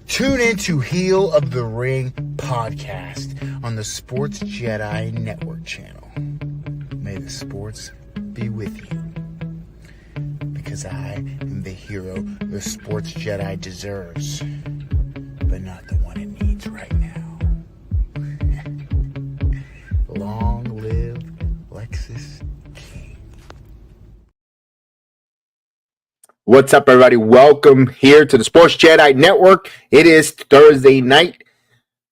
Tune in to Heel of the Ring podcast on the Sports Jedi Network channel. May the sports be with you. Because I am the hero the Sports Jedi deserves, but not the one it needs right now. Long live Lexus King. What's up, everybody? Welcome here to the Sports Jedi Network. It is Thursday night,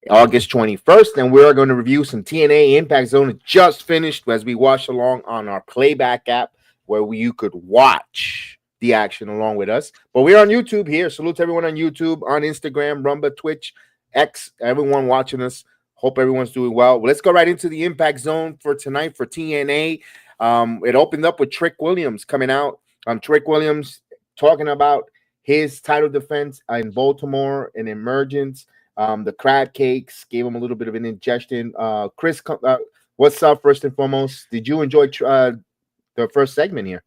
August 21st, and we're going to review some TNA Impact Zone. It just finished as we watch along on our playback app where you could watch the action along with us. But we're on YouTube here. Salute to everyone on YouTube, on Instagram, Rumba, Twitch, X, everyone watching us. Hope everyone's doing well. Let's go right into the Impact Zone for tonight for TNA. It opened up with Trick Williams coming out. Trick Williams talking about his title defense in Baltimore and Emergence. The crab cakes gave him a little bit of an ingestion. Chris, what's up first and foremost? Did you enjoy the first segment here?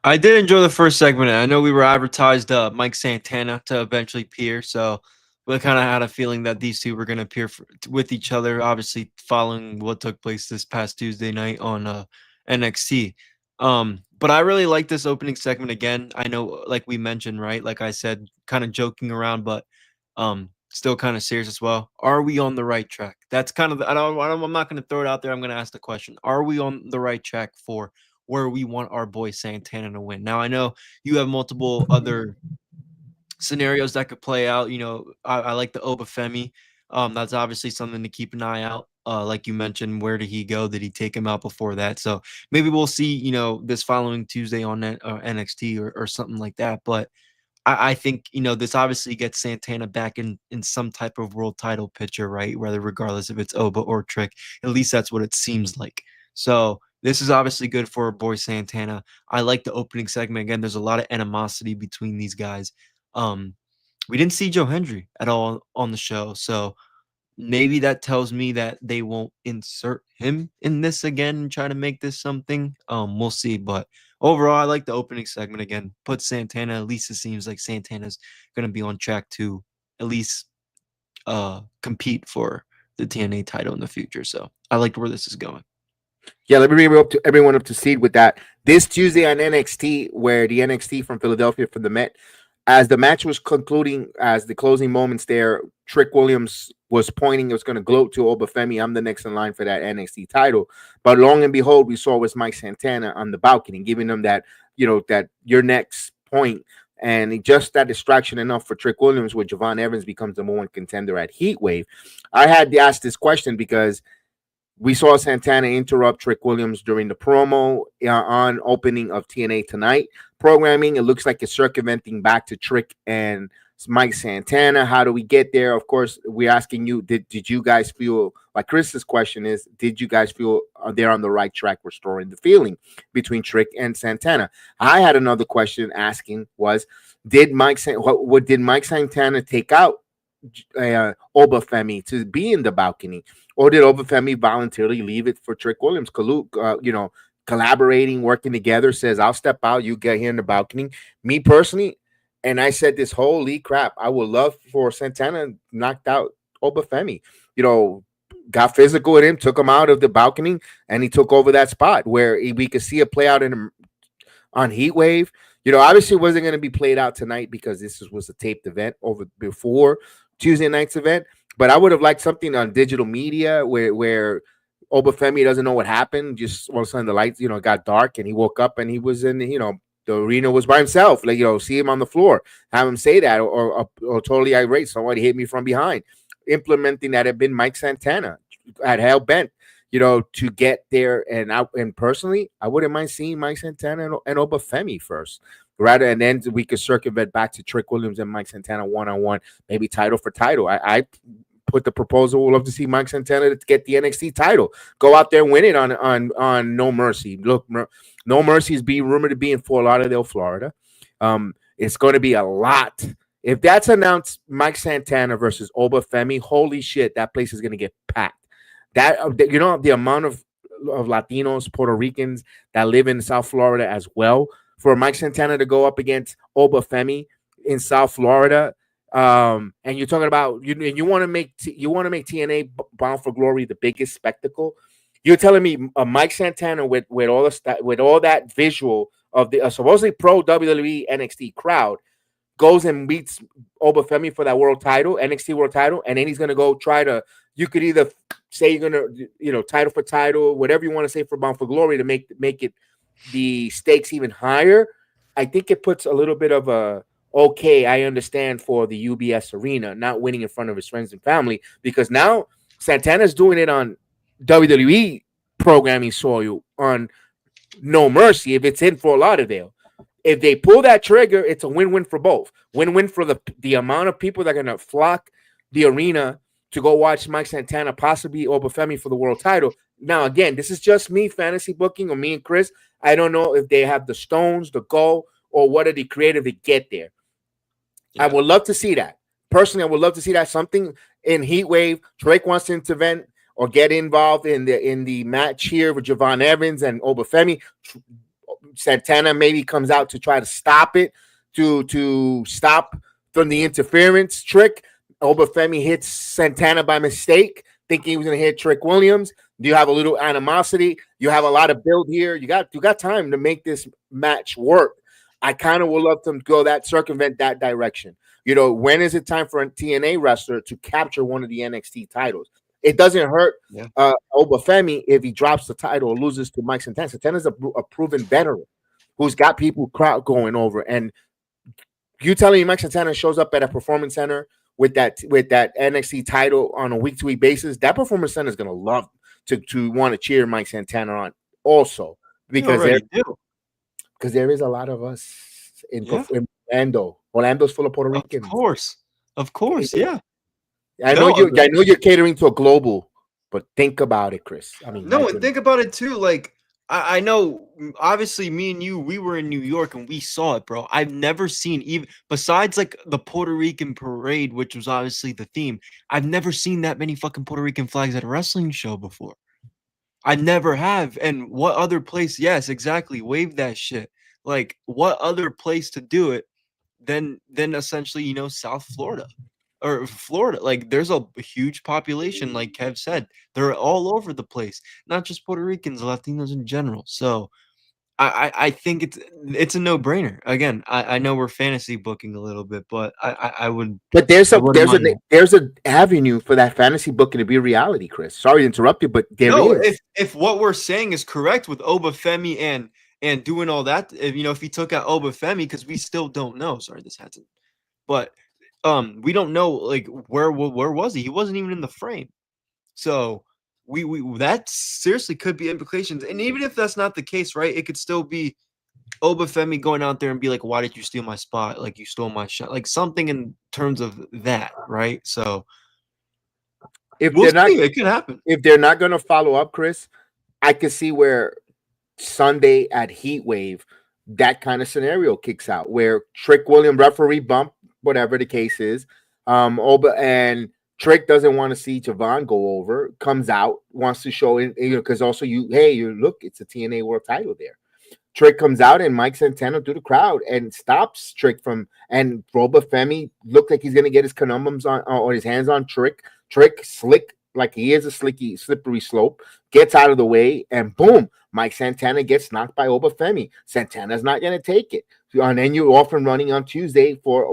I did enjoy the first segment. I know we were advertised Mike Santana to eventually appear, so we kind of had a feeling that these two were going to appear with each other, obviously following what took place this past Tuesday night on NXT. But I really like this opening segment again. I know, like we mentioned, right? Like I said, kind of joking around, but still kind of serious as well. Are we on the right track? That's kind of I'm not going to throw it out there. I'm going to ask the question: are we on the right track for where we want our boy Santana to win? Now, I know you have multiple other scenarios that could play out. You know, I like the Obafemi. That's obviously something to keep an eye out. Like you mentioned, where did he go? Did he take him out before that? So maybe we'll see, you know, this following Tuesday on NXT or something like that. But I think, you know, this obviously gets Santana back in some type of world title picture, right? Whether regardless if it's Oba or Trick, at least that's what it seems like. So this is obviously good for our boy Santana. I like the opening segment. Again, there's a lot of animosity between these guys. We didn't see Joe Hendry at all on the show, so maybe that tells me that they won't insert him in this again and try to make this something. We'll see. But overall, I like the opening segment again. Put Santana, at least it seems like Santana's going to be on track to at least compete for the TNA title in the future. So I like where this is going. Yeah, let me bring everyone up to speed with that. This Tuesday on NXT, where the NXT from Philadelphia from the Met, as the match was concluding, as the closing moments there, Trick Williams was pointing, it was going to gloat to Obafemi, I'm the next in line for that NXT title. But long and behold, we saw was Mike Santana on the balcony, giving them that, you know, that your next point. And just that distraction enough for Trick Williams, where Javon Evans becomes the number one contender at Heatwave. I had to ask this question because we saw Santana interrupt Trick Williams during the promo on opening of TNA Tonight programming. It looks like it's circumventing back to Trick and Mike Santana. How do we get there? Of course, we're asking you, did you guys feel, like Chris's question is, did you guys feel they're on the right track restoring the feeling between Trick and Santana? I had another question asking was, did Mike Santana take out Obafemi to be in the balcony, or did Obafemi voluntarily leave it for Trick Williams? Collaborating, working together, says, I'll step out, you get here in the balcony. Me personally, and I said this, holy crap, I would love for Santana knocked out Obafemi, you know, got physical with him, took him out of the balcony, and he took over that spot where we could see it play out on Heatwave. You know, obviously it wasn't going to be played out tonight because this was a taped event over before Tuesday night's event, but I would have liked something on digital media where Obafemi doesn't know what happened. Just all of a sudden the lights, you know, got dark and he woke up and he was in, you know, the arena was by himself. Like, you know, see him on the floor, have him say that, or totally irate. Somebody hit me from behind. Implementing that had been Mike Santana at hell bent, you know, to get there. And personally, I wouldn't mind seeing Mike Santana and Obafemi first. Rather, and then we could circumvent back to Trick Williams and Mike Santana one-on-one, maybe title for title. I put the proposal. We'll love to see Mike Santana to get the NXT title. Go out there and win it on No Mercy. Look, No Mercy is being rumored to be in Fort Lauderdale, Florida. It's going to be a lot. If that's announced, Mike Santana versus Obafemi, holy shit, that place is going to get packed. That, you know, the amount of Latinos, Puerto Ricans that live in South Florida as well, for Mike Santana to go up against Obafemi in South Florida, And you're talking about you want to make TNA Bound for Glory the biggest spectacle. You're telling me Mike Santana with all with all that visual of the supposedly pro WWE NXT crowd goes and beats Obafemi for that world title, NXT world title, and then he's gonna go try to. You could either say you're gonna, title for title, whatever you want to say for Bound for Glory to make it the stakes even higher. I think it puts a little bit of a okay. I understand for the UBS arena not winning in front of his friends and family because now Santana's doing it on WWE programming soil on No Mercy if it's in Fort Lauderdale. If they pull that trigger, it's a win-win for both. Win-win for the amount of people that are going to flock the arena to go watch Mike Santana, possibly Obafemi for the world title. Now, again, this is just me fantasy booking or me and Chris. I don't know if they have the stones, the go, or what are the creative to get there. Yeah. I would love to see that. Personally, I would love to see that. Something in Heat Wave. Drake wants to intervene or get involved in the match here with Javon Evans and Obafemi. Santana maybe comes out to try to stop it, to stop from the interference trick. Obafemi hits Santana by mistake, thinking he was going to hit Trick Williams. Do you have a little animosity? You have a lot of build here. You got time to make this match work. I kind of would love to go circumvent that direction. When is it time for a TNA wrestler to capture one of the NXT titles? It doesn't hurt Obafemi if he drops the title or loses to Mike Santana. Santana's a proven veteran who's got people crowd going over. And you telling me Mike Santana shows up at a performance center with that NXT title on a week-to-week basis, that performance center is going to love to want to cheer Mike Santana on also because there is a lot of us in Orlando. Orlando's full of Puerto Ricans. Of course, yeah. I know you're catering to a global, but think about it, Chris. I mean, and think about it too. Like I know, obviously, me and you, we were in New York and we saw it, bro. I've never seen, even besides like the Puerto Rican parade, which was obviously the theme. I've never seen that many fucking Puerto Rican flags at a wrestling show before. I never have. And what other place? Yes, exactly. Wave that shit. Like, what other place to do it than essentially, South Florida or Florida? Like, there's a huge population, like Kev said. They're all over the place, not just Puerto Ricans, Latinos in general. So I think it's a no-brainer. Again, I know we're fantasy booking a little bit, but I would. But there's an avenue for that fantasy booking to be reality, Chris. Sorry to interrupt you, but there is. If what we're saying is correct with Obafemi and doing all that, if he took out Obafemi, because we still don't know. Sorry, this hasn't. But we don't know, like, where was he? He wasn't even in the frame. So we that seriously could be implications. And even if that's not the case, right, it could still be Obafemi going out there and be like, why did you steal my spot? Like, you stole my shot. Like, something in terms of that, right? So if it could happen. If they're not going to follow up, Chris, I could see where Sunday at Heat Wave, that kind of scenario kicks out where Trick William referee bump, whatever the case is. And Trick doesn't want to see Javon go over, comes out, wants to show it, because also look, it's a TNA world title there. Trick comes out and Mike Santana through the crowd and stops Trick from, and Obafemi looked like he's going to get his conundrums on, or his hands on Trick. Trick, slick, like he is a slippery slope, gets out of the way, and boom, Mike Santana gets knocked by Obafemi. Santana's not going to take it. And then you're off and running on Tuesday for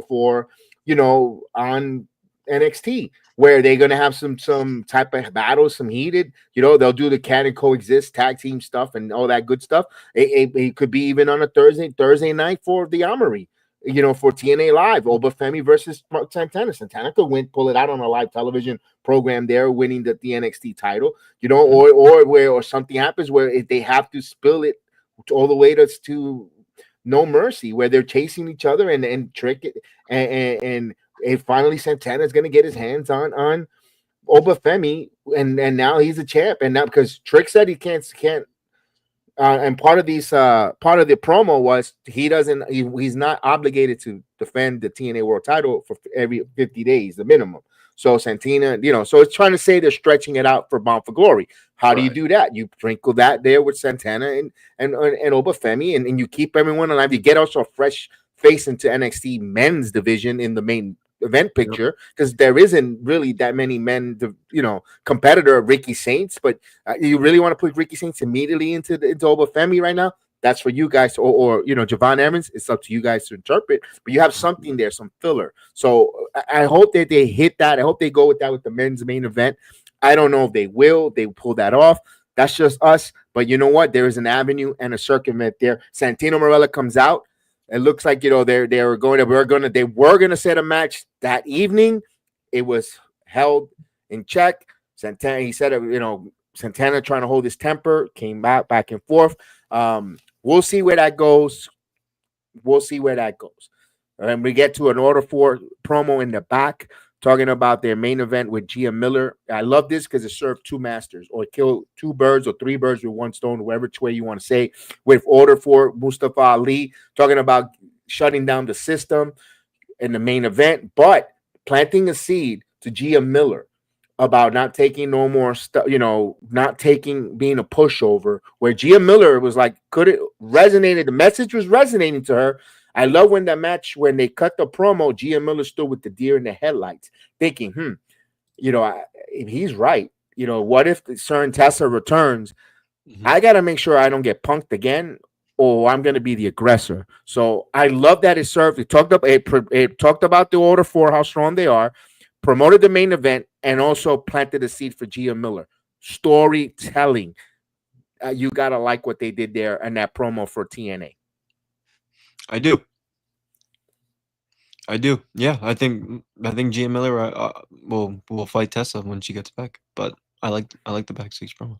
on NXT, where they're going to have some type of battles, some heated, they'll do the can and coexist tag team stuff and all that good stuff. It could be even on a Thursday night for the Armory, for TNA Live, Obafemi versus Santana. Santana could pull it out on a live television program there, winning the NXT title, or something happens where they have to spill it all the way to No Mercy, where they're chasing each other and trick it, and finally Santana is going to get his hands on Obafemi, and now he's a champ, and now because Trick said he can't. And part of the promo was he's not obligated to defend the TNA World Title for every 50 days, the minimum. So Santana, so it's trying to say they're stretching it out for Bound for Glory. How do you do that? You sprinkle that there with Santana and Obafemi, and you keep everyone alive. You get also a fresh face into NXT men's division in the main event Yep. picture because there isn't really that many men, competitor of Ricky Saints. But you really want to put Ricky Saints immediately into Obafemi right now? That's for you guys, or Javon Evans. It's up to you guys to interpret. But you have something there, some filler. So I hope that they hit that. I hope they go with that with the men's main event. I don't know if they will. They pull that off. That's just us. But you know what? There is an avenue and a circumvent there. Santino Morella comes out. It looks like they were going to set a match that evening. It was held in check. Santana, he said, Santana trying to hold his temper, came back and forth. We'll see where that goes. And we get to an order for promo in the back, talking about their main event with Gia Miller. I love this because it served two masters, or kill two birds or three birds with one stone, whatever way you want to say. With order for Mustafa Ali, talking about shutting down the system in the main event, but planting a seed to Gia Miller about not taking no more stuff, not being a pushover, where Gia Miller was like, the message was resonating to her. I love when they cut the promo, Gia Miller stood with the deer in the headlights, thinking, he's right. What if Cern Tessa returns? I got to make sure I don't get punked again, or I'm going to be the aggressor. So I love that it served. It talked about the order for how strong they are, promoted the main event, and also planted a seed for Gia Miller. Storytelling. You got to like what they did there in that promo for TNA. I do. Yeah, I think Gia Miller will fight Tessa when she gets back. But I like the backstage promo.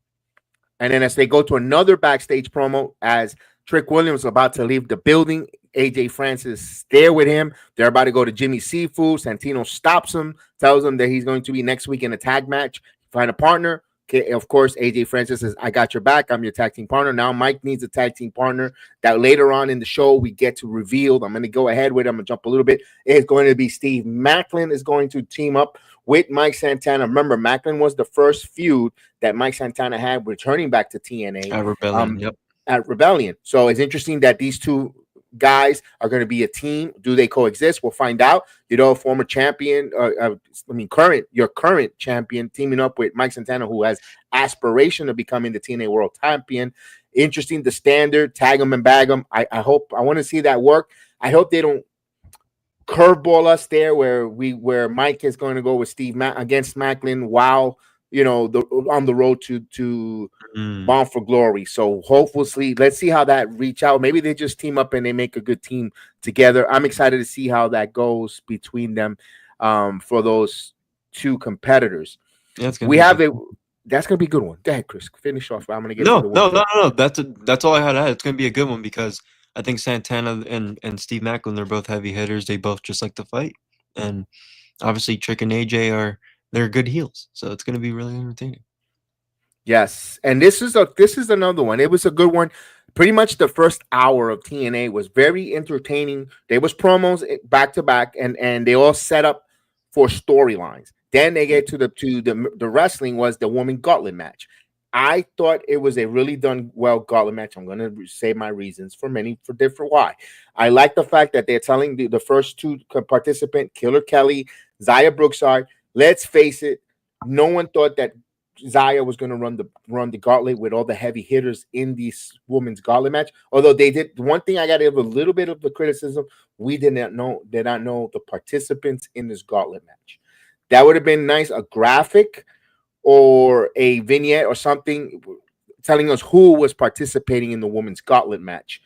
And then as they go to another backstage promo, as Trick Williams is about to leave the building, AJ Francis is there with him. They're about to go to Jimmy Seafood. Santino stops him, tells him that he's going to be next week in a tag match. Find a partner. Okay, of course, AJ Francis says, I got your back. I'm your tag team partner. Now Mike needs a tag team partner that later on in the show we get to reveal. I'm going to go ahead with it. I'm going to jump a little bit. It's going to be Steve Macklin is going to team up with Mike Santana. Remember, Macklin was the first feud that Mike Santana had returning back to TNA. At Rebellion, At Rebellion. So it's interesting that these two guys are going to be a team. Do they coexist? We'll find out. Former champion, your current champion teaming up with Mike Santana, who has aspiration of becoming the TNA World Champion. Interesting, the standard, tag them and bag them. I want to see that work. I hope they don't curveball us there where Mike is going to go with Steve against Macklin while on the road to Bound for Glory. So hopefully, let's see how that reach out. Maybe they just team up and they make a good team together. I'm excited to see how that goes between them for those two competitors. Yeah, we have it. That's gonna be a good one. Go ahead, Chris. Finish off. I'm gonna get no. That's all I had. It's gonna be a good one because I think Santana and Steve Macklin, they're both heavy hitters. They both just like to fight, and obviously Trick and AJ they're good heels. So it's gonna be really entertaining. Yes, and this is another one. It was a good one. Pretty much the first hour of TNA was very entertaining. There was promos back to back, and they all set up for storylines. Then they get to the wrestling was the woman gauntlet match. I thought it was a really done well gauntlet match. I'm going to say my reasons for different why. I like the fact that they're telling the first two participant, Killer Kelly, Zaya Brookside. Let's face it, no one thought that Zaya was going to run the gauntlet with all the heavy hitters in this women's gauntlet match. Although they did, one thing I got to give a little bit of the criticism, we did not know the participants in this gauntlet match. That would have been nice, a graphic or a vignette or something telling us who was participating in the women's gauntlet match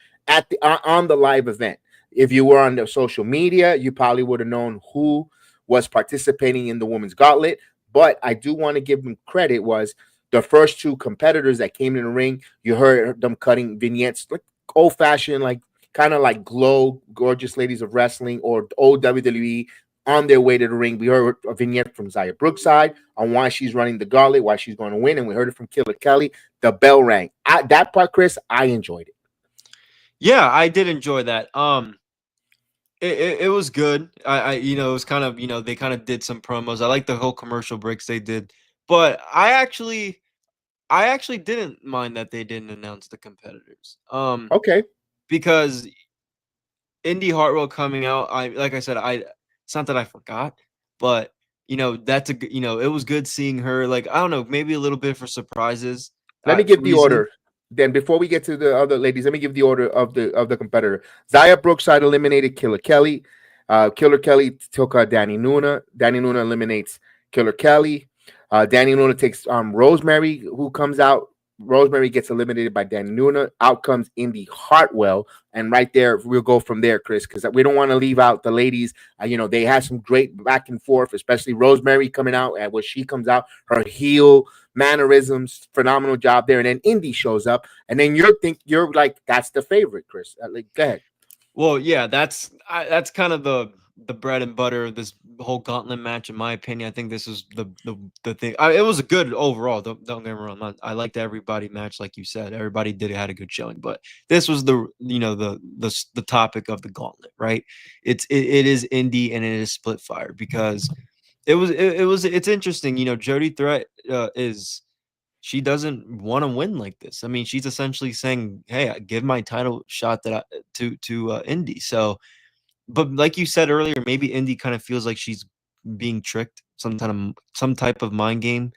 on the live event. If you were on the social media, you probably would have known who was participating in the women's gauntlet. But I do want to give them credit, was the first two competitors that came in the ring, you heard them cutting vignettes, like old-fashioned, like kind of like Glow, Gorgeous Ladies of Wrestling, or old WWE on their way to the ring. We heard a vignette from Zaya Brookside on why she's running the gauntlet, why she's going to win, and we heard it from Killer Kelly. The bell rang. That part, Chris, I enjoyed it. Yeah, I did enjoy that. It was good. It was kind of, they kind of did some promos. I like the whole commercial breaks they did, but I actually didn't mind that they didn't announce the competitors. Okay. Because Indy Hartwell coming out, like I said, It's not that I forgot, but that's it was good seeing her. Like, I don't know, maybe a little bit for surprises Let me give the reason. order. Then before we get to the other ladies, let me give the order of the competitor. Zaya Brookside eliminated Killer Kelly. Killer Kelly took Danny Nuna. Danny Nuna eliminates Killer Kelly. Danny Nuna takes Rosemary, who comes out. Rosemary gets eliminated by Danny Nuna. Out comes Indy Hartwell, and right there we'll go from there, Chris, because we don't want to leave out the ladies. They had some great back and forth, especially Rosemary coming out, and when she comes out, her heel mannerisms, phenomenal job there. And then Indy shows up, and then you're like, that's the favorite, Chris. Like, go ahead. Well, yeah, that's kind of the bread and butter of this whole gauntlet match, in my opinion. I think this is the thing. It was a good overall. Don't get me wrong. I liked everybody match, like you said. Everybody had a good showing, but this was the topic of the gauntlet, right? It is Indy and it is Split Fire because it's interesting. Jody Threat is. She doesn't want to win like this. I mean, she's essentially saying, "Hey, I give my title shot to Indy." So, but like you said earlier, maybe Indy kind of feels like she's being tricked, some type of mind game.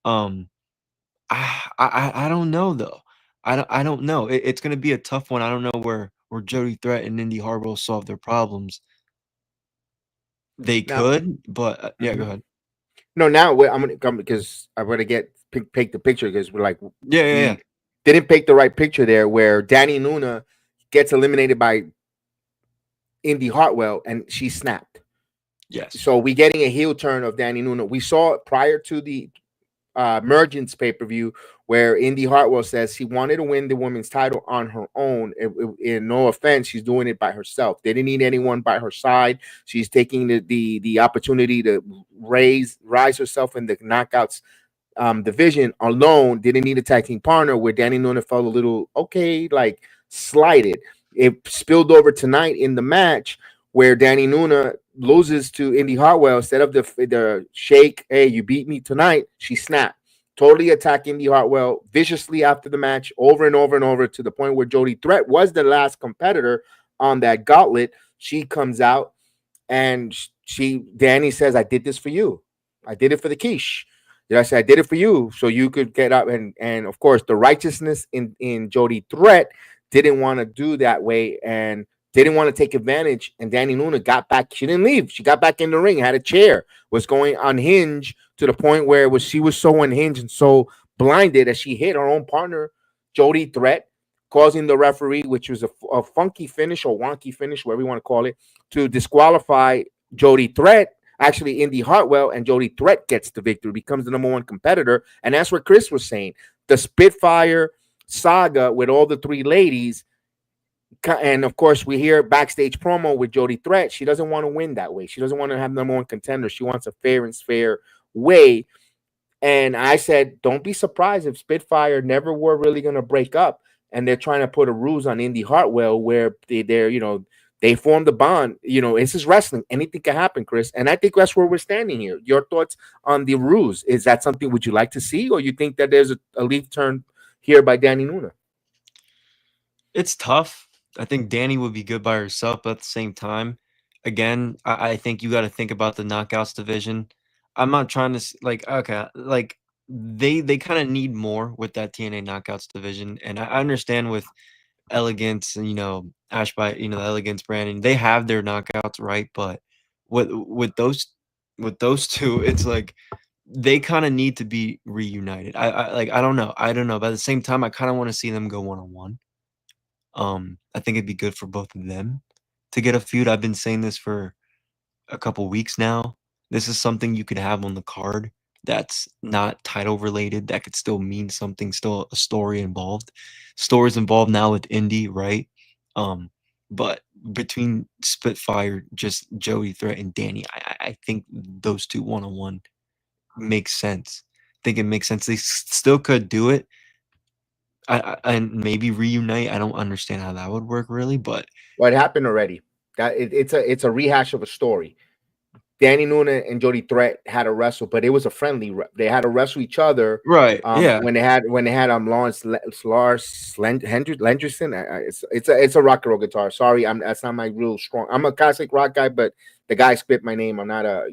Um, I don't know though. I don't know. It's going to be a tough one. I don't know where Jody Threat and Indy Hartwell solve their problems. They Now, could, but yeah, go mhm. ahead. No, now I'm gonna come because I'm gonna get pick the picture because we're like Yeah, yeah, yeah. we didn't pick the right picture there where Danny Nuna gets eliminated by Indy Hartwell and she snapped. Yes. So we getting a heel turn of Danny Nuna. We saw it prior to the Emergence pay-per-view where Indy Hartwell says she wanted to win the women's title on her own. In no offense, she's doing it by herself. They didn't need anyone by her side. She's taking the opportunity to rise herself in the knockouts division alone. Didn't need a tag team partner. Where Danny Nuna felt a little like slighted. It spilled over tonight in the match where Danny Nuna loses to Indy Hartwell. Instead of the shake, hey, you beat me tonight, she snapped. Totally attacked Indy Hartwell viciously after the match, over and over and over, to the point where Jody Threat was the last competitor on that gauntlet. She comes out and Danny says, I did this for you. I did it for the quiche. I said, I did it for you so you could get up. And of course, the righteousness in Jody Threat didn't want to do that way and didn't want to take advantage. And Danny Nuna got back. She didn't leave. She got back in the ring, had a chair, was going unhinged to the point where she was so unhinged and so blinded that she hit her own partner, Jody Threat, causing the referee, which was a funky finish or wonky finish, whatever you want to call it, to disqualify Jody Threat. Actually, Indy Hartwell, and Jody Threat gets the victory, becomes the #1 competitor. And that's what Chris was saying. The Spitfire saga with all the three ladies. And of course, we hear backstage promo with Jody Threat. She doesn't want to win that way. She doesn't want to have #1 contender. She wants a fair and square way. And I said, don't be surprised if Spitfire never were really going to break up. And they're trying to put a ruse on Indy Hartwell where they formed a bond. This is wrestling. Anything can happen, Chris. And I think that's where we're standing here. Your thoughts on the ruse? Is that something would you like to see? Or you think that there's a leaf turn here by Danny Nuna? It's tough. I think Danny would be good by herself, but at the same time, again, I think you got to think about the knockouts division. I'm not trying to like okay, like they kind of need more with that TNA knockouts division, and I understand with Elegance and Ash by the Elegance brand, and they have their knockouts right, but with those two, it's like they kind of need to be reunited. I don't know, but at the same time, I kind of want to see them go one on one. I think it'd be good for both of them to get a feud. I've been saying this for a couple weeks now. This is something you could have on the card that's not title related, that could still mean something, still a story involved. Stories involved now with Indy, right? Um, but between Spitfire, just Joey Threat and Danny, I think those two one on one makes sense. I think it makes sense. They still could do it, and maybe reunite. I don't understand how that would work really, but What happened already? That it's a rehash of a story. Danny Nuna and Jody Threat had a wrestle, but it was a friendly. They had to wrestle each other. Right. Yeah. When they had Lars Lenderson. It's a rock and roll guitar. Sorry, that's not my real strong. I'm a classic rock guy, but the guy spit my name. I'm not a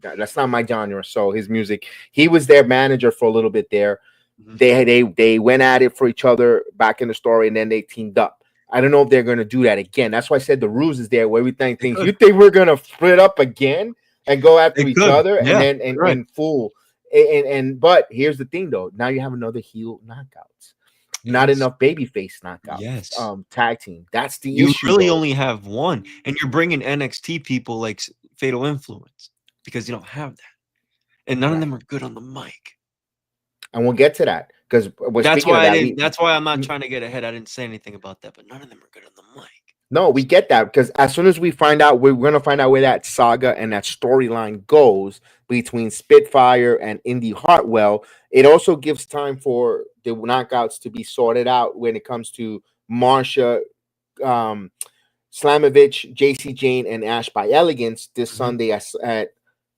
that's not my genre. So his music. He was their manager for a little bit there. They went at it for each other back in the story, and then they teamed up. I don't know if they're going to do that again. That's why I said the ruse is there, where everything thinks you think we're going to split up again and go after each other, and then and fool. But here's the thing, though. Now you have another heel knockouts, not enough babyface knockouts. Yes. Tag team. That's the you issue. You really only have one, and you're bringing NXT people like Fatal Influence because you don't have that, and none of them are good on the mic. And we'll get to that because that's why that's why I'm not trying to get ahead. I didn't say anything about that, but none of them are good on the mic. No, we get that because as soon as we find out, we're going to find out where that saga and that storyline goes between Spitfire and Indy Hartwell. It also gives time for the knockouts to be sorted out when it comes to Marsha, Slamovich, JC Jane, and Ash by Elegance this Sunday at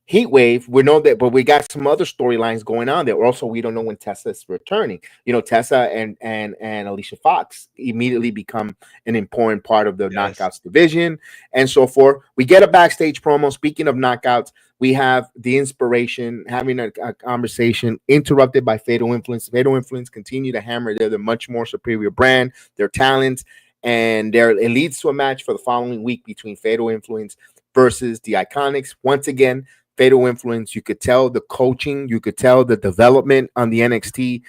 Heatwave. We know that, but we got some other storylines going on there. Also, we don't know when Tessa is returning. Tessa and Alicia Fox immediately become an important part of the knockouts division and so forth. We get a backstage promo. Speaking of knockouts, we have the Inspiration having a conversation interrupted by Fatal Influence. Fatal Influence continue to hammer. They're the much more superior brand, their talents, and it leads to a match for the following week between Fatal Influence versus the Iconics. Once again, Fatal Influence, you could tell the coaching, you could tell the development on the NXT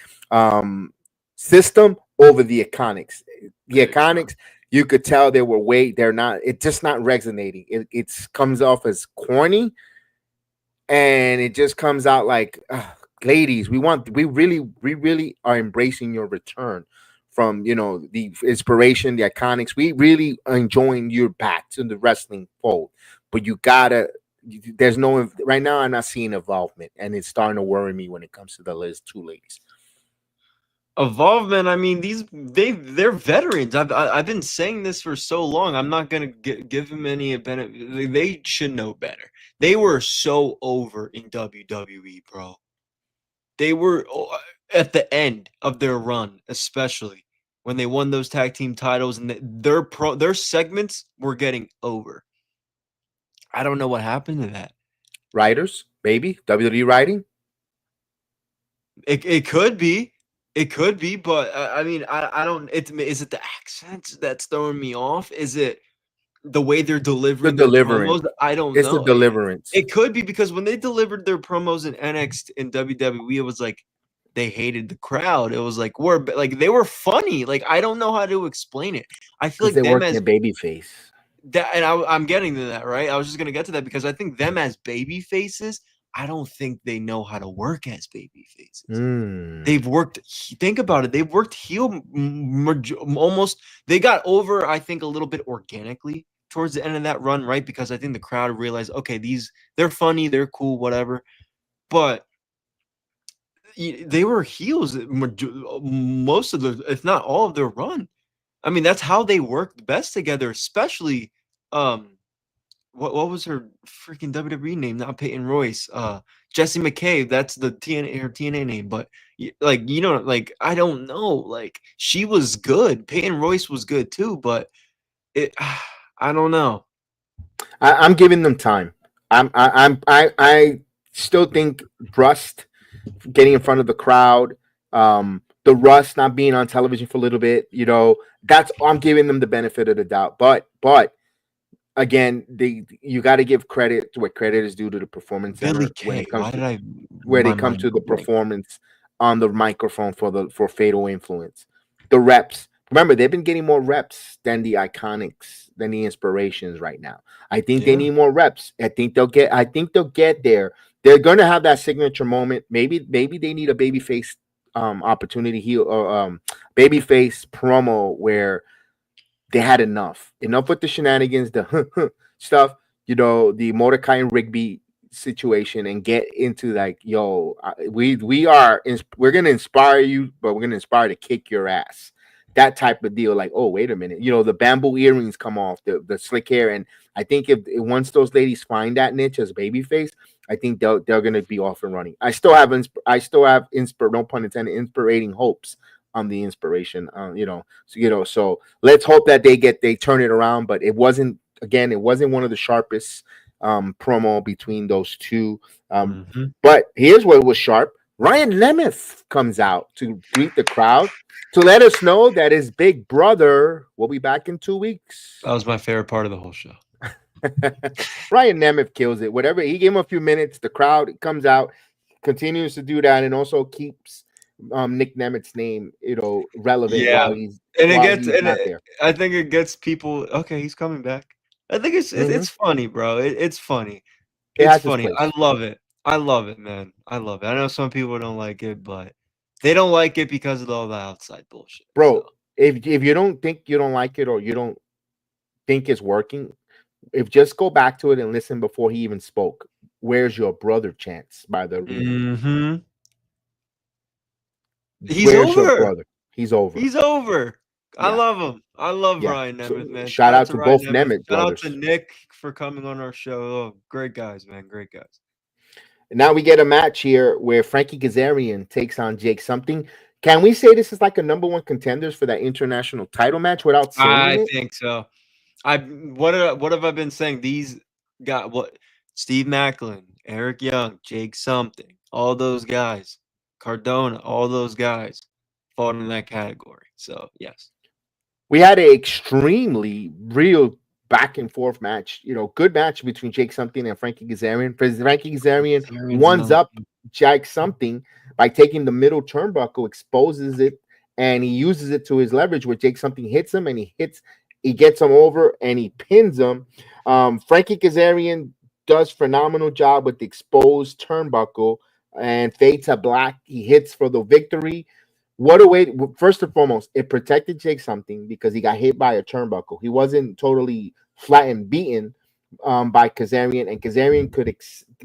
system over the Iconics. The Iconics, you could tell it's just not resonating. It comes off as corny, and it just comes out like, ladies, we really are embracing your return from the Inspiration, the Iconics. We really are enjoying your back to the wrestling fold, but there's no right now. I'm not seeing involvement, and it's starting to worry me when it comes to the two ladies. Involvement. I mean, they're veterans. I've been saying this for so long. I'm not gonna give them any benefit. They should know better. They were so over in WWE, bro. They were at the end of their run, especially when they won those tag team titles, and their segments were getting over. I don't know what happened to that. Writers, maybe WWE writing. It could be. It could be, but I mean, I don't. Is it the accents that's throwing me off? Is it the way they're delivering their promos? I don't know. It's the deliverance. It could be because when they delivered their promos in NXT in WWE, it was like they hated the crowd. It was like they were funny. Like I don't know how to explain it. I feel like they work their baby face. And I'm getting to that, right? I was just gonna get to that because I think them as baby faces, I don't think they know how to work as baby faces. They've worked. Think about it. They've worked heel almost. They got over, I think, a little bit organically towards the end of that run, right? Because I think the crowd realized, okay, they're funny, they're cool, whatever. But they were heels most of if not all of their run. I mean, that's how they worked best together, especially what was her freaking WWE name? Not Peyton Royce. Jessie McKay. That's her TNA name. But I don't know. Like she was good. Peyton Royce was good too. But I don't know. I'm giving them time. I still think Rust getting in front of the crowd. The Rust not being on television for a little bit, I'm giving them the benefit of the doubt. But again, you got to give credit to what credit is due to the performance center when it comes to the performance on the microphone for Fatal Influence. The reps, remember, they've been getting more reps than the Iconics, than the Inspirations right now. I think they need more reps. I think they'll get there. They're going to have that signature moment. Maybe they need a babyface opportunity heel or babyface promo where they had enough with the shenanigans, the stuff, the Mordecai and Rigby situation, and get into like, we're gonna inspire you, but we're gonna inspire to kick your ass. That type of deal. Like, oh, wait a minute, the bamboo earrings come off, the slick hair, and I think if once those ladies find that niche as babyface, I think they're gonna be off and running. No pun intended, inspirating hopes on the inspiration. So let's hope that they turn it around. But it wasn't one of the sharpest promo between those two. But here's what was sharp. Ryan Nemeth comes out to greet the crowd to let us know that his big brother will be back in 2 weeks. That was my favorite part of the whole show. Ryan Nemeth kills it. Whatever he gave him a few minutes, the crowd comes out, continues to do that, and also keeps Nick Nemeth's name, relevant Yeah, he's not there. I think it gets people. Okay, he's coming back. I think it's funny, bro. It's funny. It It's has its funny. place, I love it. I love it, man. I love it. I know some people don't like it, but they don't like it because of all the outside bullshit. bro. So. If you don't think you don't like it or you don't think it's working, if just go back to it and listen before he even spoke. Where's your brother chance by the arena? He's Where's your over. brother? He's over. He's over. I Yeah. love him. I love Yeah. Ryan So, Nemeth, man. shout out to Ryan both Nemeth Shout out brothers. to Nick for coming on our show. Oh, great guys, man. Great guys. Now we get a match here where Frankie Kazarian takes on Jake something. Can we say this is like a number one contenders for that international title match without saying I it? think so. What have I been saying? These got what Steve Macklin, Eric Young, Jake something, all those guys, Cardona, all those guys fall in that category. So yes. We had an extremely real back and forth match, good match between Jake something and Frankie Kazarian. Frankie Kazarian ones up Jake something by taking the middle turnbuckle, exposes it, and he uses it to his leverage where Jake something hits him and he gets him over and he pins him. Frankie Kazarian does phenomenal job with the exposed turnbuckle and fade to black. He hits for the victory. What a way! First and foremost, it protected Jake something because he got hit by a turnbuckle. He wasn't totally flat and beaten by Kazarian, and Kazarian could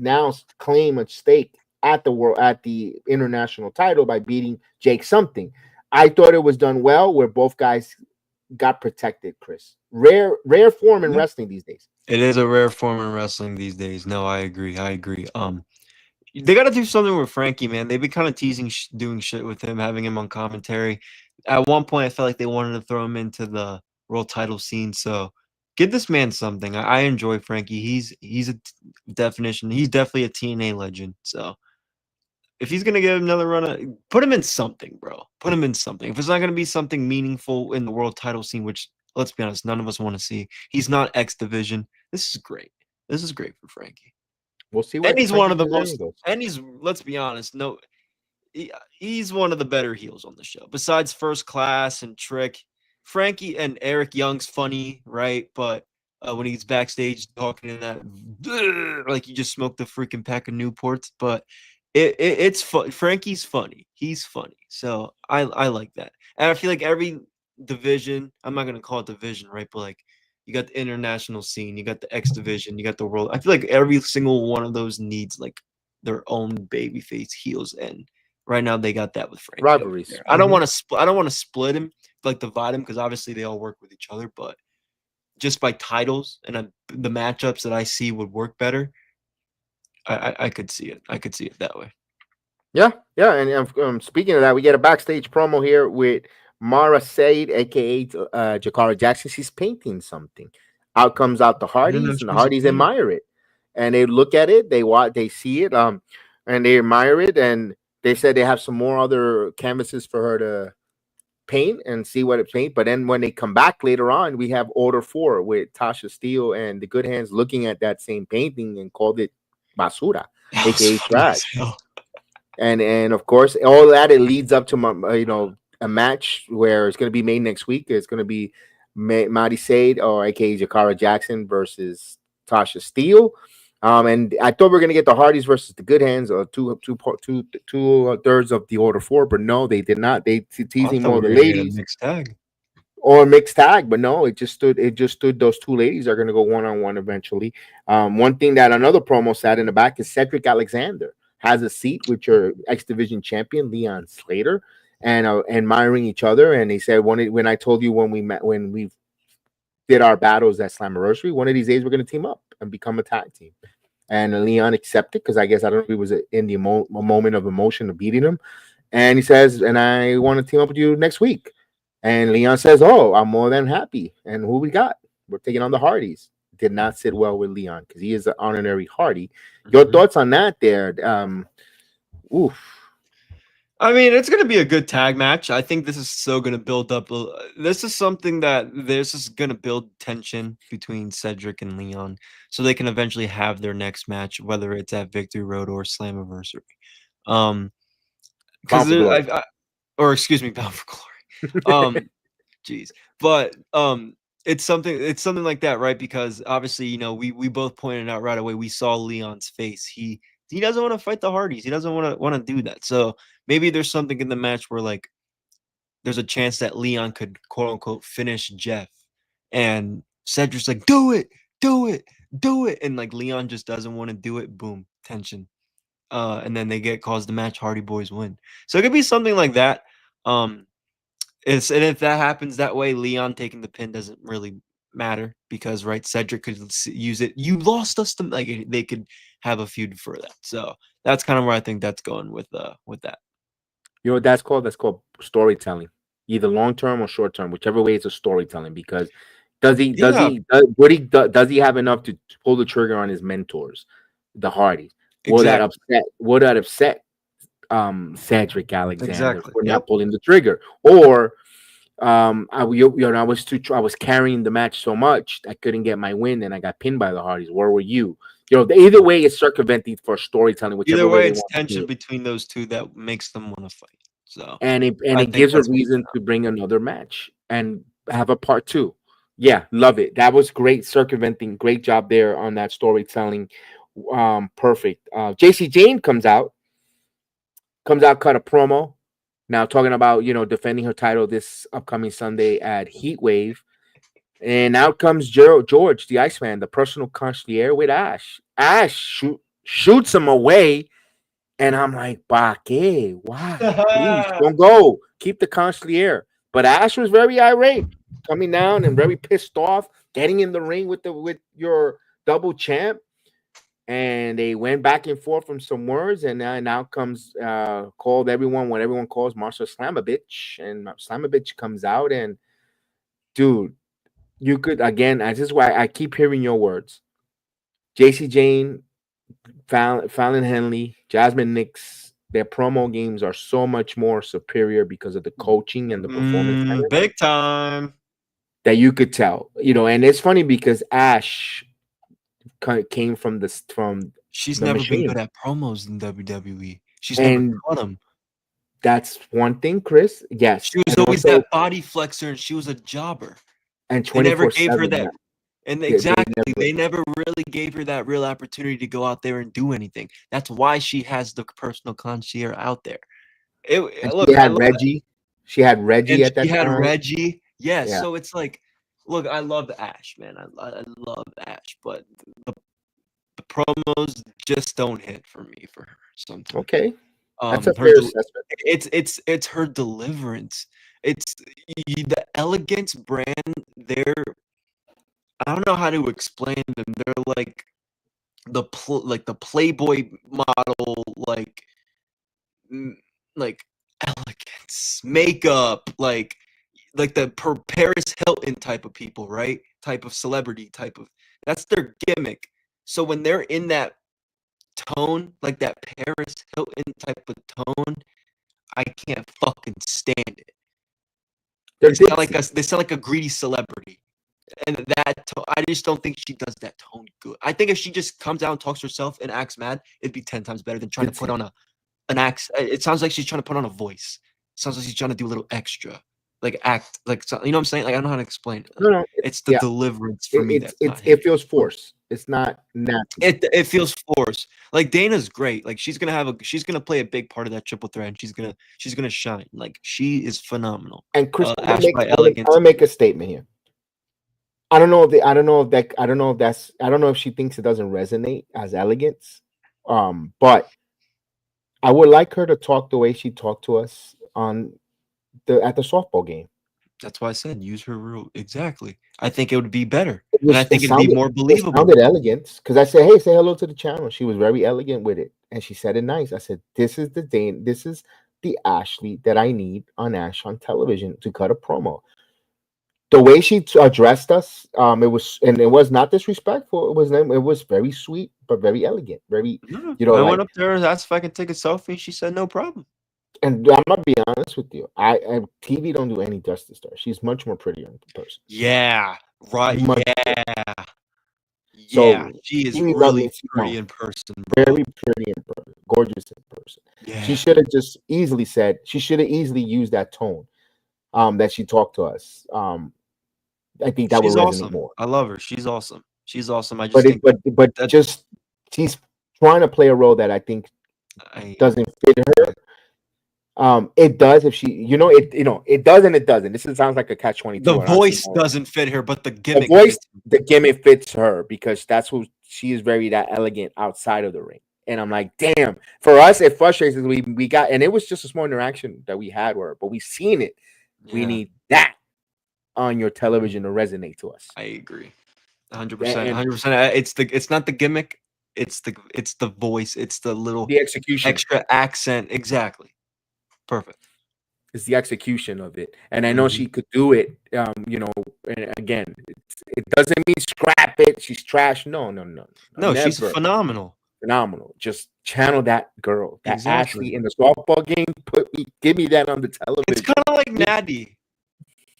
now claim a stake at the international title by beating Jake something. I thought it was done well, where both guys got protected. Chris, rare form in wrestling these days. It is a rare form in wrestling these days. No, I agree. They got to do something with Frankie, man. They've been kind of teasing, doing shit with him, having him on commentary. At one point, I felt like they wanted to throw him into the world title scene. So, give this man something. I enjoy Frankie. He's a definition. He's definitely a TNA legend. So, if he's gonna get another run, put him in something, bro. Put him in something. If it's not gonna be something meaningful in the world title scene, which let's be honest, none of us want to see. He's not X Division. This is great. This is great for Frankie. We'll see. And he's one of the most. And let's be honest, he's one of the better heels on the show. Besides First Class and Trick, Frankie and Eric Young's funny, right? But when he's backstage talking in that, like you just smoked a freaking pack of Newports. But it's fun. Frankie's funny. He's funny. So I like that. And I feel like every division, I'm not gonna call it division, right? But like you got the international scene, you got the X division, you got the world. I feel like every single one of those needs like their own babyface heels, and right now they got that with Frankie. Rivalries. I don't want to I don't want to split him, like divide him, because obviously they all work with each other. But just by titles and the matchups that I see would work better, I could see it. I could see it that way. Yeah. And speaking of that, we get a backstage promo here with Mara Said, aka Jakara Jackson. She's painting something. Out comes out the Hardys, and the Hardys admire it. And they look at it, they see it, and they admire it. And they said they have some more other canvases for her to paint and see what it paint. But then when they come back later on, we have Order 4 with Tasha Steele and the Good Hands looking at that same painting and called it basura, aka trash. And of course, all that it leads up to a match where it's going to be made next week. It's going to be Mari Said, or aka Jakara Jackson, versus Tasha Steele. And I thought we were going to get the Hardys versus the Good Hands, or two thirds of the Order 4, but no, they did not. They teasing more of the ladies. Mixed tag. Or mixed tag, but no, it just stood. Those two ladies are going to go one-on-one eventually. One thing that another promo said in the back is Cedric Alexander has a seat with your X Division champion Leon Slater, and admiring each other. And he said when I told you when we did our battles at Slammiversary. One of these days, we're going to team up and become a tag team. And Leon accepted because I guess I don't know if he was in the moment of emotion of beating him. And he says, and I want to team up with you next week. And Leon says, oh, I'm more than happy. And who we got? We're taking on the Hardys. Did not sit well with Leon because he is an honorary Hardy. Your thoughts on that there? Oof. I mean, it's going to be a good tag match. I think this is still going to build up. This is something that this is going to build tension between Cedric and Leon so they can eventually have their next match, whether it's at Victory Road or Slammiversary. Because or excuse me, Bound for Glory. Jeez. But it's something like that, right? Because obviously, you know, we both pointed out right away. We saw Leon's face. He doesn't want to fight the Hardys. He doesn't want to do that. So maybe there's something in the match where like there's a chance that Leon could quote unquote finish Jeff, and Cedric's like, do it, do it, do it, and like Leon just doesn't want to do it. Boom, tension. And then they get caused the match. Hardy Boys win. So it could be something like that. And if that happens that way, Leon taking the pin doesn't really matter because right, Cedric could use it. You lost us to like they could have a feud for that. So that's kind of where I think that's going with that. You know what that's called? That's called storytelling, either long term or short term, whichever way it's a storytelling. Because does he have enough to pull the trigger on his mentors, the Hardys? Would that upset Cedric Alexander for not pulling the trigger? Or I was carrying the match so much I couldn't get my win and I got pinned by the Hardys. Where were you? You know, either way it's circumventing for storytelling. Either way, it's tension between those two that makes them want to fight. So it gives a reason to bring another match and have a part 2. Yeah, love it. That was great circumventing. Great job there on that storytelling. Perfect. JC Jane comes out, cut a promo. Now talking about, you know, defending her title this upcoming Sunday at Heat Wave. And out comes George, the Iceman, the personal concierge with Ash. Ash shoots him away. And I'm like, Baque, why? Please don't go. Keep the concierge. But Ash was very irate, coming down and very pissed off, getting in the ring with your double champ. And they went back and forth from some words, and now comes called everyone what everyone calls Marshall Slamovich, and Slamovich comes out, and dude, you could again. This is why I keep hearing your words. JC Jane, Fallon Henley, Jasmine Nix, their promo games are so much more superior because of the coaching and the performance. Big time. That you could tell, you know, and it's funny because Ash came from she's never been good at promos in WWE. She's never got them. That's one thing, Chris. Yes, she was always that body flexor, and she was a jobber. And 24/7. They never gave her that. And they never really gave her that real opportunity to go out there and do anything. That's why she has the personal concierge out there. She had Reggie. She had Reggie at that time. She had Reggie. Yes. Yeah. So it's like, look, I love Ash, man. I love Ash, but the promos just don't hit for me for her sometimes. Okay. That's a fair assessment. It's her deliverance. It's the Elegance brand. I don't know how to explain them. They're like the Playboy model, like elegance, makeup, like the Paris Hilton type of people, right? Type of celebrity, that's their gimmick. So when they're in that tone, like that Paris Hilton type of tone, I can't fucking stand it. They sound like a greedy celebrity. And I just don't think she does that tone good. I think if she just comes out and talks to herself and acts mad, it'd be 10 times better than trying to put on an act. It sounds like she's trying to put on a voice. It sounds like she's trying to do a little extra, like act, like, you know what I'm saying? Like, I don't know how to explain it. No, it's the deliverance for me. It feels forced. It's not natural. It feels forced. Like Dana's great. Like she's gonna play a big part of that triple threat, and she's gonna shine. Like she is phenomenal. And Chris, I'm gonna make a statement here. I don't know if she thinks it doesn't resonate as elegance. But I would like her to talk the way she talked to us at the softball game. That's why I said use her rule. Exactly. I think it would be better. It And I was think it'd be more it believable. sounded elegant because I said, "Hey, say hello to the channel." She was very elegant with it, and she said it nice. I said, "This is the day. This is the Ashley that I need on Ash on television to cut a promo." The way she addressed us, it was not disrespectful. It was very sweet, but very elegant. Very, No, you know, I like. went up there and asked if I could take a selfie. She said no problem. And I'm gonna be honest with you. TV don't do any justice to her. She's much more prettier in person. Yeah. Right. Much more. Yeah. Yeah. So She is TV love me. really pretty No, in person, bro. very pretty in person, gorgeous in person. She Yeah. should have just easily said. She should have easily used that tone. That she talked to us. I think that would She's resonate awesome. more. I love her. She's awesome. She's awesome. I But just think that just she's trying to play a role that I think I doesn't fit her. It does if she, it does and it doesn't. This sounds like a catch 22. the voice doesn't fit her, but the The gimmick voice, fits her. the gimmick fits her because that's who she is. Very that elegant outside of the ring, and I'm like, damn. For us, it frustrates us. We got, and it was just a small interaction that we had with her, but we seen it. We Yeah, need that on your television to resonate to us. I agree. 100%. And 100%. It's not the gimmick. It's the voice. It's the little the execution extra accent. Exactly. Perfect. is the execution of it, and I know Mhm. she could do it. And again, it doesn't mean scrap it. She's trash. No, no, no, no, No, she's never. phenomenal. Phenomenal. Just channel that girl, that Exactly. Ashley in the softball game. Give me that on the It's television. kind of like Natty.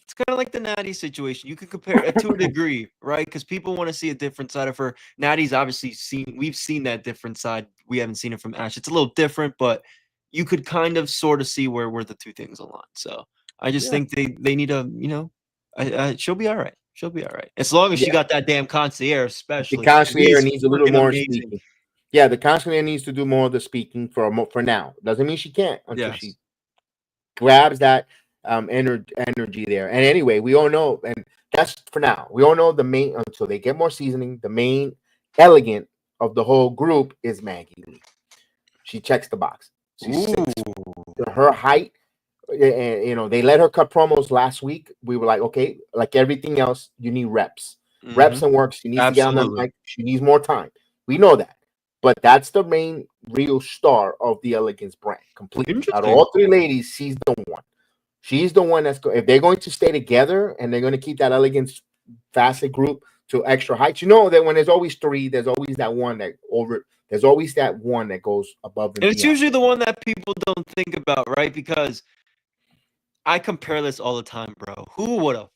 It's kind of like the Natty situation. You could compare it to a degree, right? Because people want to see a different side of her. Natty's obviously we've seen that different side. We haven't seen it from Ash. It's a little different, but you could kind of sort of see where the two things align. So I just Yeah, think they need a, she'll be all right. She'll be all right. As long as she yeah. got that damn concierge, The especially. consigliere He's needs a little freaking more amazing. speaking. Yeah, the consigliere needs to do more of the speaking for now. Doesn't mean she can't until Yes. she grabs that energy there. And anyway, we all know, and that's for now. We all know the main until they get more seasoning. The main elegant of the whole group is Maggie Lee. She checks the box. She's Ooh. 6. Her height, and they let her cut promos last week. We were like, okay, like everything else, you need reps, Mm-hmm. reps and work. She needs to get on that Absolutely. mic. She needs more time. We know that, but that's the main real star of the Elegance brand. Completely, out of Interesting. all 3 ladies, she's the one. She's the one that's if they're going to stay together and they're going to keep that Elegance facet group to extra heights. You know that when there's always 3, there's always that one that over. There's always that one that goes above and And it's beyond. usually the one that people don't think about, right? Because I compare this all the time, bro. Who would have?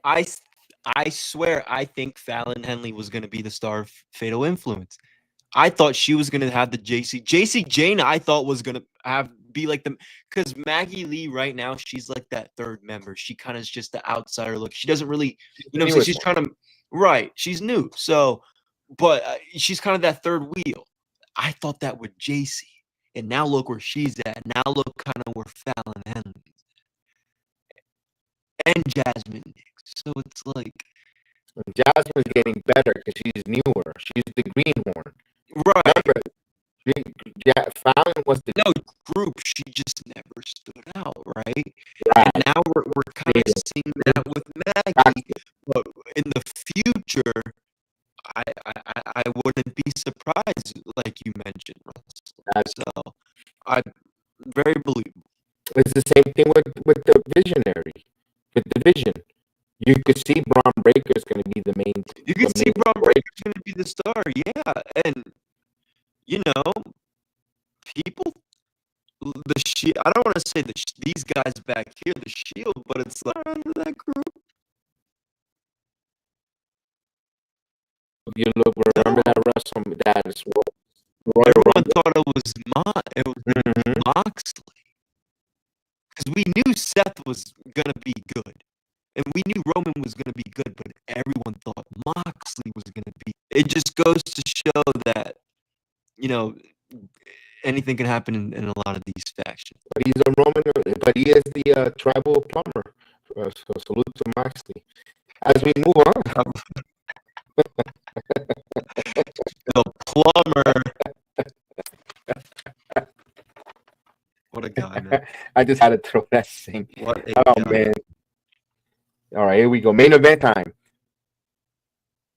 I swear, I think Fallon Henley was going to be the star of Fatal Influence. I thought she was going to have the JC Jane. I thought was going to be like the because Maggie Lee right now she's like that third member. She kind of is just the outsider look. She doesn't really, what I'm saying. She's trying to right. She's new, so but she's kind of that third wheel. I thought that with JC, and now look where she's at. Now look kind of where Fallon Henley and Jasmine Nix. So it's like Jasmine's getting better because she's newer. She's the greenhorn. right. Remember, Fallon was the No group, she just never stood out, right? And right. now we're kind of seeing that with Maggie. But in the future, I wouldn't be surprised, like you mentioned, Russell. So I very believable. It's the same thing with the visionary, with the vision. You could see Braun Breaker is going to be the main. You can see Braun Breaker's going to be the star, yeah. And people, the shield. I don't want to say these guys back here, the shield, but it's like under that group. You look, remember that wrestling that is Royal Everyone Rumble. thought it was Moxley because we knew Seth was gonna be good, and we knew Roman was gonna be good, but everyone thought Moxley was gonna be. It just goes to show that anything can happen in a lot of these factions. But he's a Roman, but he is the tribal plumber. So salute to Moxley. As we move on, The plumber. What a guy, man. I just had to throw that thing. What a Oh guy. man. right, here we go. Main event time.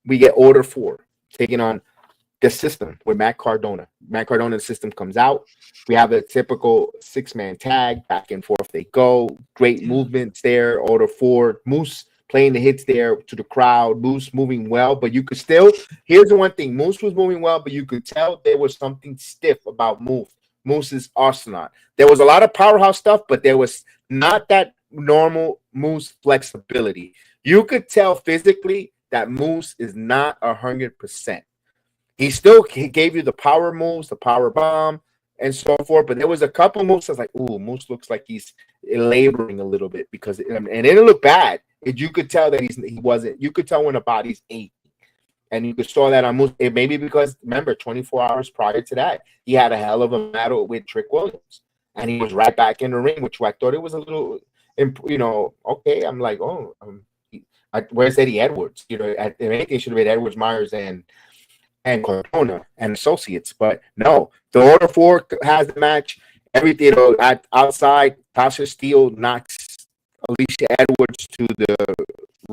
We get Order 4 taking on the system with Matt Cardona. Matt Cardona's system comes out. We have a typical 6-man tag. Back and forth they go. Great movements there. Order 4. Moose playing the hits there to the crowd. Moose moving well, but you could still. Here's the one thing: Moose was moving well, but you could tell there was something stiff about Moose's arsenal. There was a lot of powerhouse stuff, but there was not that normal Moose flexibility. You could tell physically that Moose is not 100%. He gave you the power moves, the power bomb, and so forth. But there was a couple moves I was like, ooh, Moose looks like he's laboring a little bit because and it didn't look bad. You could tell that he wasn't. You could tell when the body's aching. And you could saw that on Moose. It may be because, remember, 24 hours prior to that, he had a hell of a battle with Trick Williams. And he was right back in the ring, which I thought it was a little, okay. I'm like, where's Eddie Edwards? If anything, should have been Edwards, Myers, and Cardona and Associates. But no, the Order 4 has the match. Everything, outside, Tasha Steele knocks Alicia Edwards to the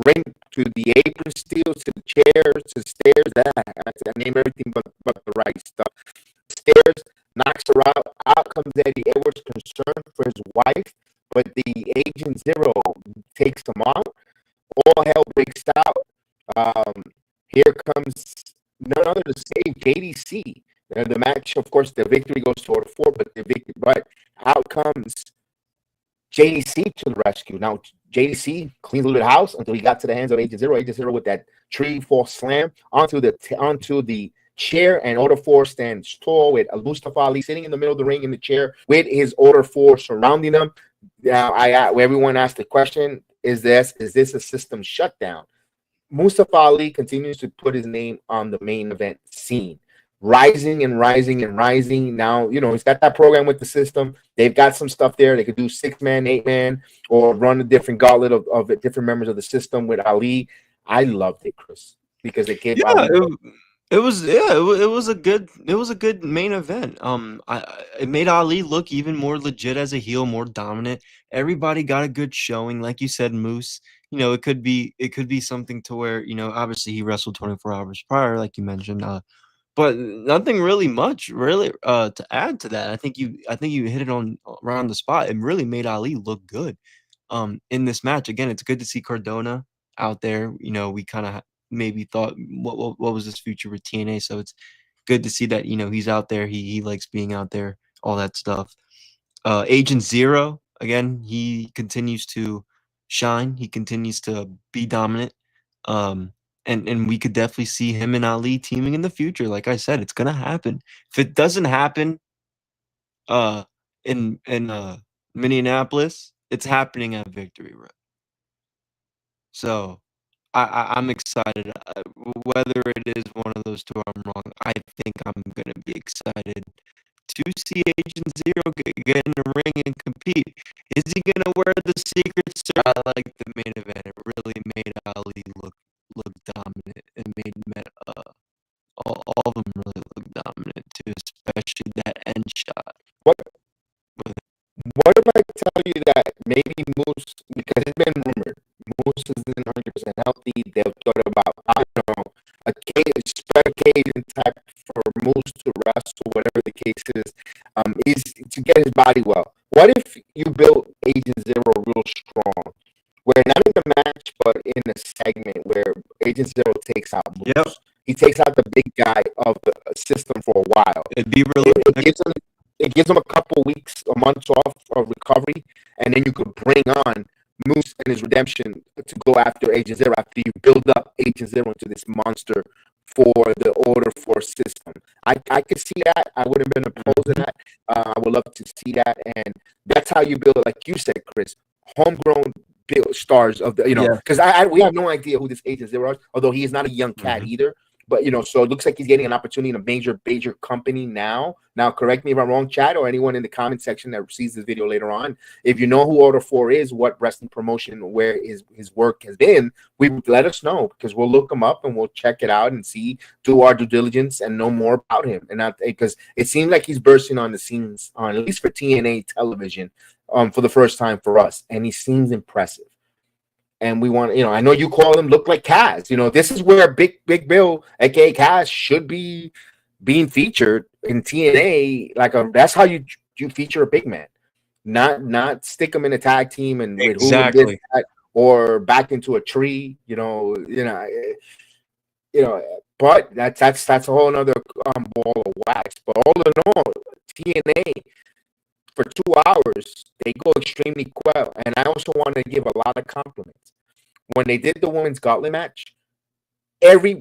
ring, to the apron steel, to the chairs, to the stairs. I name everything but the right stuff. Stairs, knocks her out. Out comes Eddie Edwards, concerned for his wife, but the Agent Zero takes him out. All hell breaks out. Here comes none other to save JDC. The match, of course, the victory goes to Order 4, but out comes JDC to the rescue. Now, JDC cleaned a little house until he got to the hands of Agent Zero. Agent Zero with that tree fall slam onto the chair, and Order 4 stands tall with Mustafa Ali sitting in the middle of the ring in the chair with his Order 4 surrounding him. Now, everyone asked the question, is this a system shutdown? Mustafa Ali continues to put his name on the main event scene, rising and rising and rising. Now, he's got that program with the system. They've got some stuff there. They could do 6-man, 8-man, or run a different gauntlet of different members of the system with Ali. I loved it, Chris, because it gave Ali. It was a good main event. It made Ali look even more legit as a heel, more dominant. Everybody got a good showing, like you said, Moose. It could be something to where obviously he wrestled 24 hours prior, like you mentioned. But nothing really much to add to that. I think you hit it on around the spot. It really made Ali look good. In this match again, it's good to see Cardona out there. We kind of maybe thought what was his future with TNA, so it's good to see that he's out there. He likes being out there, all that stuff. Agent Zero, again, he continues to shine. He continues to be dominant. And we could definitely see him and Ali teaming in the future. Like I said, it's gonna happen. If it doesn't happen in Minneapolis, it's happening at Victory Road. So I'm excited. Whether it is one of those two, I'm wrong. I think I'm gonna be excited to see Agent Zero get in the ring and compete. Is he gonna wear the secret shirt? I like the main event. It really made Ali look dominant. It made all of them really look dominant too, especially that end shot. What if I tell you that maybe Moose, because it's been rumored, Moose isn't 100% healthy. They've thought about, a occasion type for Moose to wrestle, whatever the case is to get his body well. What if you built Agent Zero real strong, where not in the match, but in a segment where Agent Zero takes out Moose? Yep. He takes out the big guy of the system for a while. It'd be really. It gives him a couple weeks, a month off of recovery, and then you could bring on Moose and his redemption to go after Agent Zero after you build up Agent Zero into this monster for the Order 4 system. I could see that. I wouldn't have been opposed to that. I would love to see that, and that's how you build, like you said, Chris, homegrown stars of the, because we have no idea who this Agent Zero is, although he is not a young cat either. But so it looks like he's getting an opportunity in a major company now. Now, correct me if I'm wrong, Chad, or anyone in the comment section that sees this video later on. If you know who Order 4 is, what wrestling promotion, where his work has been, let us know, because we'll look him up and we'll check it out and do our due diligence and know more about him. And not because it seems like he's bursting on the scenes on at least for TNA television for the first time for us, and he seems impressive. and we want, I know you call them look like Kaz. This is where Big Bill, aka Kaz, should be being featured in TNA. That's how you feature a big man, not stick him in a tag team and with who and this, Exactly. that, or back into a tree. But that's a whole nother ball of wax. But all in all, TNA for 2 hours, they go extremely well. And I also want to give a lot of compliments. When they did the women's gauntlet match, every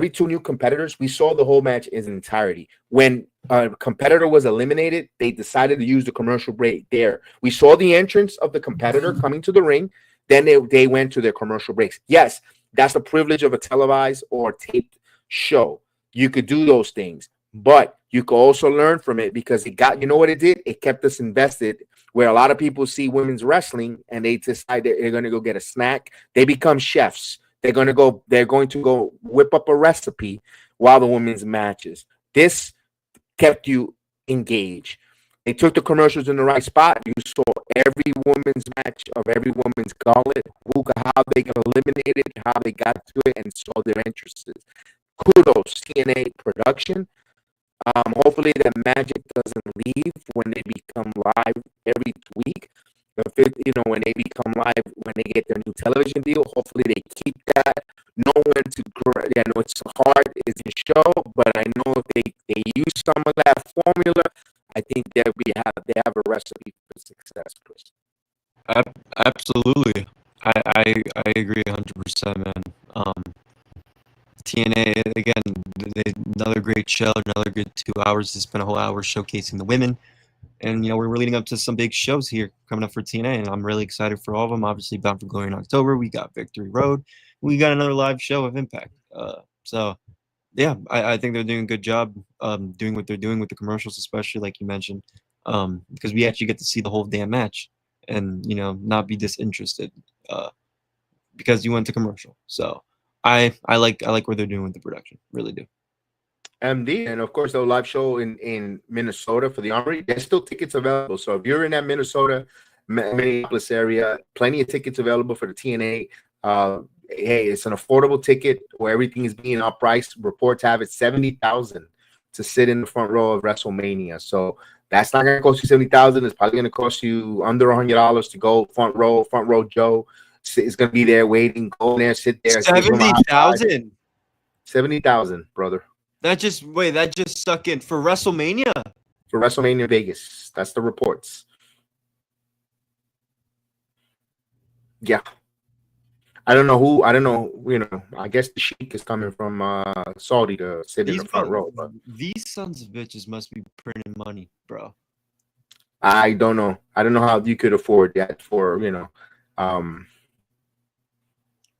two new competitors, we saw the whole match in its entirety. When a competitor was eliminated, they decided to use the commercial break there. We saw the entrance of the competitor coming to the ring. Then they went to their commercial breaks. Yes, that's the privilege of a televised or taped show. You could do those things, but you could also learn from it, because what it did? It kept us invested, where a lot of people see women's wrestling and they decide that they're going to go get a snack. They become chefs. They're going to go whip up a recipe while the women's matches. This kept you engaged. They took the commercials in the right spot. You saw every women's match of every women's gauntlet, how they got eliminated, how they got to it, and saw their interests. Kudos, TNA production. Hopefully that magic doesn't leave when they become live every week. When they become live, when they get their new television deal, hopefully they keep that. Know when to grow. I know it's hard, it's a show, but I know if they use some of that formula, I think they have a recipe for success, Chris. Absolutely. I agree 100%, man. TNA, again, another great show, another good 2 hours. They spent a whole hour showcasing the women. And, we're leading up to some big shows here coming up for TNA, and I'm really excited for all of them. Obviously, Bound for Glory in October. We got Victory Road. We got another live show of Impact. So, yeah, I think they're doing a good job doing what they're doing with the commercials, especially like you mentioned, because we actually get to see the whole damn match and, not be disinterested because you went to commercial. So I like what they're doing with the production. Really do. MD, and of course the live show in Minnesota for the Armory. There's still tickets available. So if you're in that Minnesota, Minneapolis area, plenty of tickets available for the TNA. Hey, it's an affordable ticket where everything is being outpriced. Reports have it $70,000 to sit in the front row of WrestleMania. So that's not going to cost you $70,000. It's probably going to cost you under $100 to go front row Joe. It's going to be there waiting. Go in there, sit there. 70,000. 70,000, brother. That just stuck in for WrestleMania. For WrestleMania Vegas. That's the reports. Yeah. I don't know. I guess the Sheik is coming from Saudi to sit in the front row. But these sons of bitches must be printing money, bro. I don't know. I don't know how you could afford that for,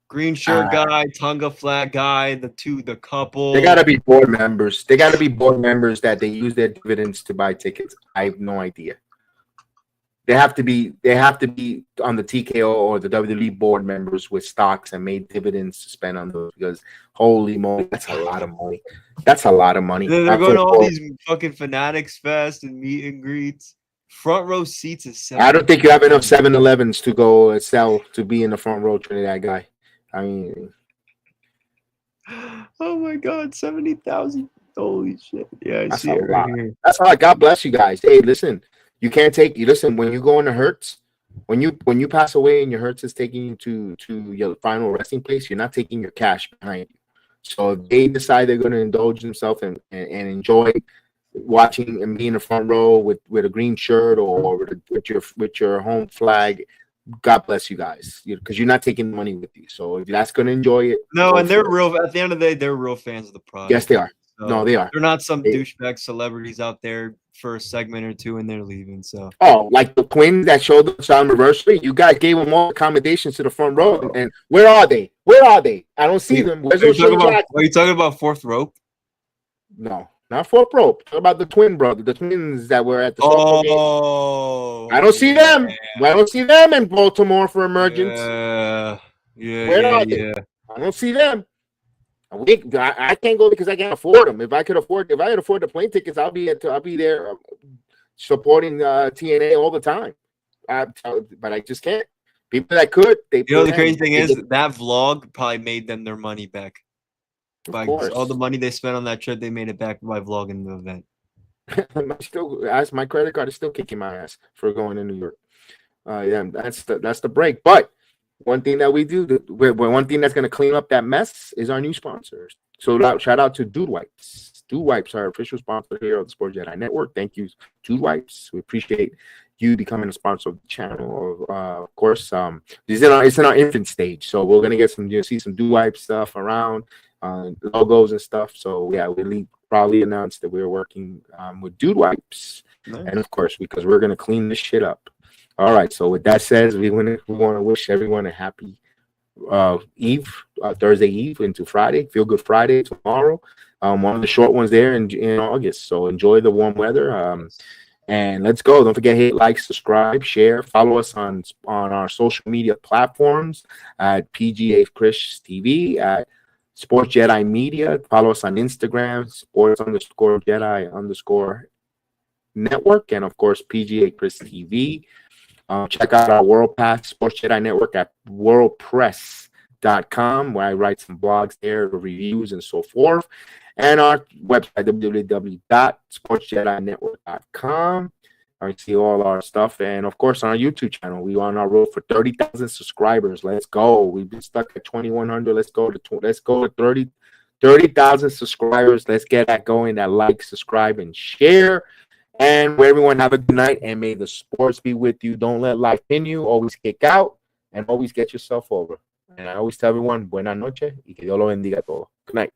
green shirt guy, Tonga flag guy, the couple. They gotta be board members. That they use their dividends to buy tickets. I have no idea. They have to be on the TKO or the WWE board members with stocks and made dividends to spend on those, because holy moly, that's a lot of money. That's a lot of money. They're going to all these fucking Fanatics Fest and meet and greets. Front row seats is I don't think you have enough 7-Elevens to go sell to be in the front row, Trinidad guy. I mean, oh my God, 70,000! Holy shit! Yeah, I see it right here. That's all right. God bless you guys. Hey, listen, you can't take. Listen, when you go into Hertz, when you pass away and your Hertz is taking you to your final resting place, you're not taking your cash behind you. So if they decide they're going to indulge themselves and enjoy watching and be in the front row with a green shirt or with your home flag, God bless you guys, because you're not taking money with you. So if that's going to enjoy it. No, and they're real. At the end of the day, they're real fans of the product. Yes, they are. So no, they are. They're not some douchebag celebrities out there for a segment or two and they're leaving. So like the Twins that showed up on anniversary, you guys gave them all accommodations to the front row. And where are they? I don't see them. Are you talking about fourth rope? No. Not fourth rope. Talk about the twins that were at the softball game. I don't see them. I don't see them in Baltimore for Emergence. Where are they? I don't see them. I can't go because I can't afford them. If I could afford the plane tickets, I'll be there supporting TNA all the time. But I just can't People that could, they You know, put the crazy in. thing is that vlog probably made them their money back. Of By course. all the money they spent on that trip, they made it back by vlogging the event. My credit card is still kicking my ass for going to New York. Yeah, that's the break. But one thing that we do, one thing that's going to clean up that mess is our new sponsors. So shout out to Dude Wipes. Dude Wipes are our official sponsor here of the Sports Jedi Network. Thank you, Dude Wipes. We appreciate you becoming a sponsor of the channel. Of course, it's in our infant stage, so we're gonna get see some Dude Wipe stuff around, logos and stuff. So yeah, we'll probably announce that we're working with Dude Wipes, Nice. and of course, because we're gonna clean this shit up. All right. So with that said, we want to wish everyone a happy Thursday Eve into Friday. Feel Good Friday tomorrow. One of the short ones there in August. So enjoy the warm weather. And let's go. Don't forget, hit like, subscribe, share, follow us on our social media platforms at PGH Chris TV, at Sports Jedi Media. Follow us on Instagram, sports_Jedi_ Network, and of course PGH Chris TV. Check out our World Pass Sports Jedi Network at worldpress.com, where I write some blogs there, reviews, and so forth. And our website, www.sportsjedinetwork.com. I see all our stuff. And, of course, on our YouTube channel, we're on our road for 30,000 subscribers. Let's go. We've been stuck at 2,100. Let's go to 30,000 subscribers. Let's get that going. That like, subscribe, and share. And everyone have a good night, and may the sports be with you. Don't let life pin you. Always kick out, and always get yourself over. And I always tell everyone, buenas noches, y que Dios lo bendiga a todos. Good night.